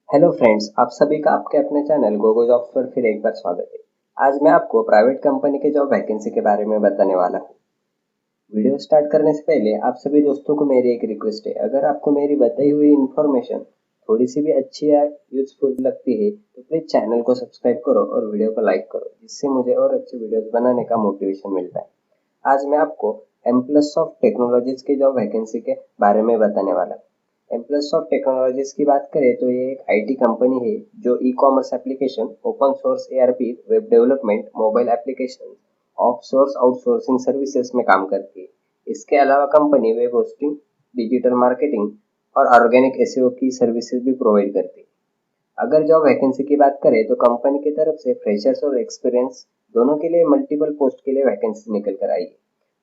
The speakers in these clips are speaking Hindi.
हेलो फ्रेंड्स, आप सभी का आपके अपने चैनल गोगो जॉब्स पर फिर एक बार स्वागत है। आज मैं आपको प्राइवेट कंपनी के जॉब वैकेंसी के बारे में बताने वाला हूँ। वीडियो स्टार्ट करने से पहले आप सभी दोस्तों को मेरी एक रिक्वेस्ट है, अगर आपको मेरी बताई हुई इन्फॉर्मेशन थोड़ी सी भी अच्छी या यूजफुल लगती है तो प्लीज चैनल को सब्सक्राइब करो और वीडियो को लाइक करो, जिससे मुझे और अच्छे वीडियोस बनाने का मोटिवेशन मिलता है। आज मैं आपको एम्प्लस ऑफ टेक्नोलॉजीज के जॉब वैकेंसी के बारे में बताने वाला हूँ। एम्प्लस ऑफ टेक्नोलॉजीज की बात करें तो ये एक आईटी कंपनी है जो e commerce application, open source ARP, web development, mobile application, of source outsourcing services में काम करती है। इसके अलावा company web hosting, digital marketing और ऑर्गेनिक एसईओ की सर्विसेज भी प्रोवाइड करती है। अगर जॉब वैकेंसी की बात करें तो कंपनी की तरफ से फ्रेशर्स और एक्सपीरियंस दोनों के लिए मल्टीपल पोस्ट के लिए वैकेंसी निकल कर आई है।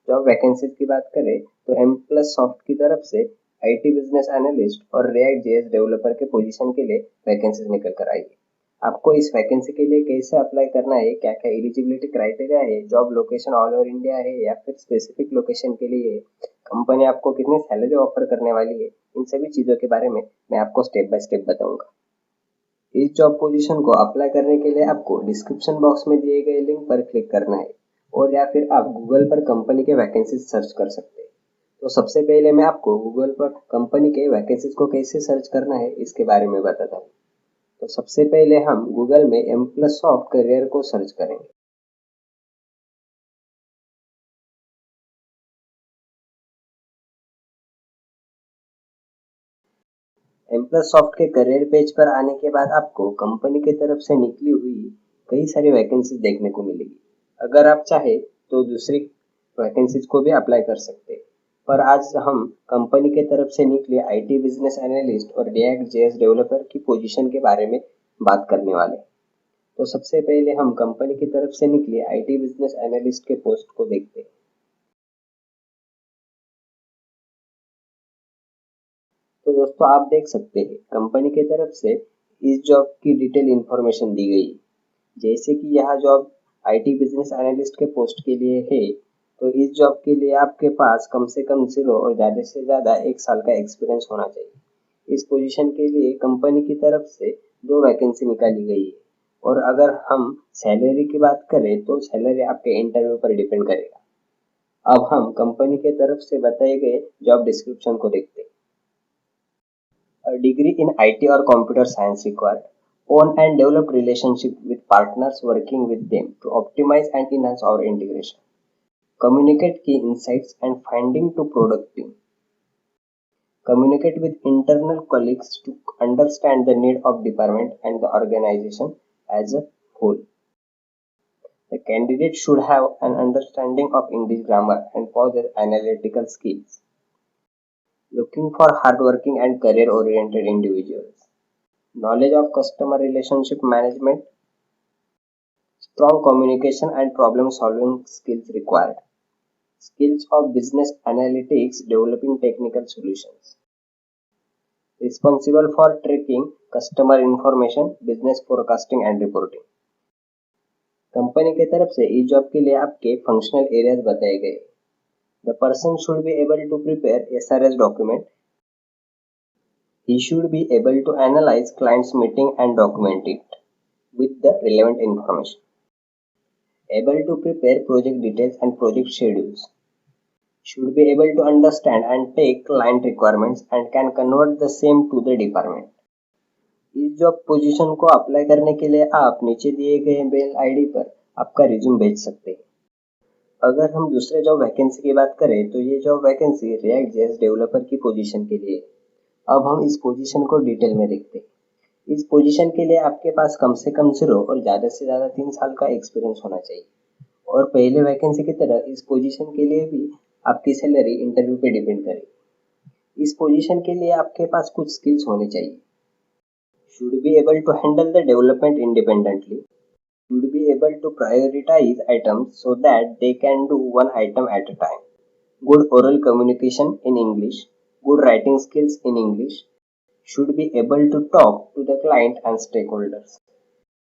जॉब वैकेंसी की बात करें तो एम प्लस सॉफ्ट की तरफ से आईटी बिजनेस एनालिस्ट और रिएक्ट जेएस डेवलपर के पोजीशन के लिए वैकेंसी निकल कर आई है। आपको इस वैकेंसी के लिए कैसे अप्लाई करना है, क्या क्या एलिजिबिलिटी क्राइटेरिया है, job location all over India है या फिर स्पेसिफिक लोकेशन के लिए है, कंपनी आपको कितनी सैलरी ऑफर करने वाली है, इन सभी चीजों के बारे में मैं आपको स्टेप बाय स्टेप बताऊंगा। इस जॉब पोजीशन को अप्लाई करने के लिए आपको डिस्क्रिप्शन बॉक्स में दिए गए लिंक पर क्लिक करना है और या फिर आप गूगल पर कंपनी के वैकेंसीज सर्च कर सकते हैं। तो सबसे पहले मैं आपको गूगल पर कंपनी के वैकेंसीज को कैसे सर्च करना है इसके बारे में बताता हूँ। तो सबसे पहले हम गूगल में एम प्लस सॉफ्ट करियर को सर्च करेंगे। एम प्लस सॉफ्ट के करियर पेज पर आने के बाद आपको कंपनी की तरफ से निकली हुई कई सारी वैकेंसीज देखने को मिलेगी। अगर आप चाहे तो दूसरी वैकेंसीज को भी अप्लाई कर सकते हैं, पर आज हम कंपनी के तरफ से निकले आईटी बिजनेस एनालिस्ट और रिएक्ट जेएस डेवलपर की पोजीशन के बारे में बात करने वाले हैं। तो सबसे पहले हम कंपनी की तरफ से निकले आईटी बिजनेस एनालिस्ट के पोस्ट को देखते हैं। तो दोस्तों आप देख सकते हैं कंपनी की तरफ से इस जॉब की डिटेल इंफॉर्मेशन दी गई है। जैसे कि यह जॉब आईटी बिजनेस एनालिस्ट के पोस्ट के लिए है, तो इस जॉब के लिए आपके पास कम से कम 0 और ज़्यादा से ज़्यादा 1 साल का एक्सपीरियंस होना चाहिए। इस पोजीशन के लिए कंपनी की तरफ से 2 वैकेंसी निकाली गई है और अगर हम सैलरी की बात करें तो सैलरी आपके इंटरव्यू पर डिपेंड करेगा। अब हम कंपनी के तरफ से बताए गए जॉब डिस्क्रिप्शन को देखते हैं। A degree in IT or computer science required. Own and develop relationship with partners working with them to optimize and enhance our integration. Communicate key insights and finding to product team. Communicate with internal colleagues to understand the need of department and the organization as a whole. The candidate should have an understanding of English grammar and possess analytical skills. Looking for hardworking and career-oriented individuals. Knowledge of customer relationship management, strong communication and problem solving skills required, skills of business analytics, developing technical solutions, responsible for tracking customer information, business forecasting and reporting। Company की तरफ से इस जॉब के लिए आपके फंक्शनल एरियाज बताए गए। The person should be able to prepare SRS document. He should be able to analyze client's meeting and document it with the relevant information. Able to prepare project details and project schedules, should be able to understand and take client requirements and can convert the same to the department। इस जॉब पोजीशन को अप्लाई करने के लिए आप नीचे दिए गए मेल आईडी पर आपका रिज्यूम भेज सकते हैं। अगर हम दूसरे जॉब वैकेंसी की बात करें तो ये job vacancy react JS developer की पोजीशन के लिए है। अब हम इस पोजीशन को डिटेल में देखते हैं। इस पोजीशन के लिए आपके पास कम से कम 0 और ज़्यादा से ज़्यादा 3 साल का एक्सपीरियंस होना चाहिए। और पहले वैकेंसी की तरह इस पोजीशन के लिए भी आपकी सैलरी इंटरव्यू पे डिपेंड करेगी। इस पोजीशन के लिए आपके पास कुछ स्किल्स होने चाहिए। Should be able to handle the development independently, should be able to prioritise items so that they can do one item at a time, good oral communication in English, good writing skills in English, should be able to talk to the client and stakeholders।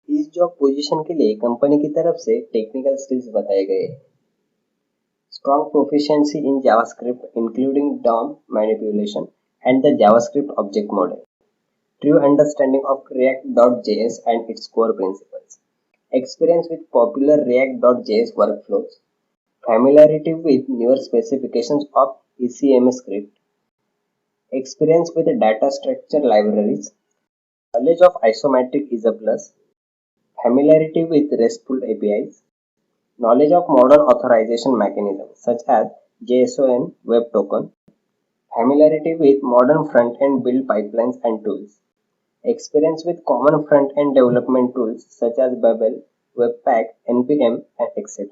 इस जॉब पोजीशन के लिए कंपनी की तरफ से टेक्निकल स्किल्स बताए गए। Strong proficiency in JavaScript including DOM manipulation and the JavaScript object model. true understanding of React.js and its core principles, experience with popular React.js workflows, familiarity with newer specifications of ECMA script, experience with data structure libraries, knowledge of isometric is a plus, familiarity with RESTful APIs, knowledge of modern authorization mechanisms such as JSON Web Token, familiarity with modern front-end build pipelines and tools, experience with common front-end development tools such as Babel, Webpack, NPM, and etc.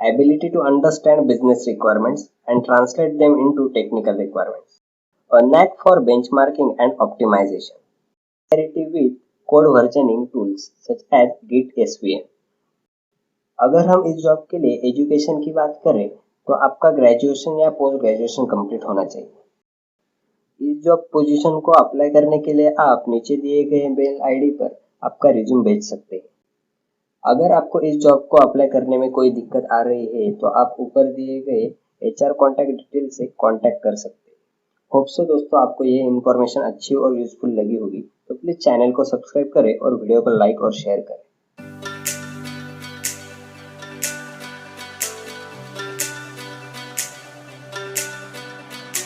Ability to understand business requirements and translate them into technical requirements. A knack for benchmarking and optimization. Familiarity with code versioning tools such as Git SVN. अगर हम इस जॉब के लिए एजुकेशन की बात करें तो आपका ग्रेजुएशन या पोस्ट ग्रेजुएशन कंप्लीट होना चाहिए। इस जॉब पोजीशन को अप्लाई करने के लिए आप नीचे दिए गए मेल आईडी पर आपका रिज्यूम भेज सकते हैं। अगर आपको इस जॉब को अप्लाई करने में कोई दिक्कत आ रही है तो आप ऊपर दिए गए HR कॉन्टैक्ट डिटेल से कॉन्टैक्ट कर सकते हैं। होप सो दोस्तों आपको ये इन्फॉर्मेशन अच्छी और यूजफुल लगी होगी, तो प्लीज चैनल को सब्सक्राइब करें और वीडियो को लाइक और शेयर करें।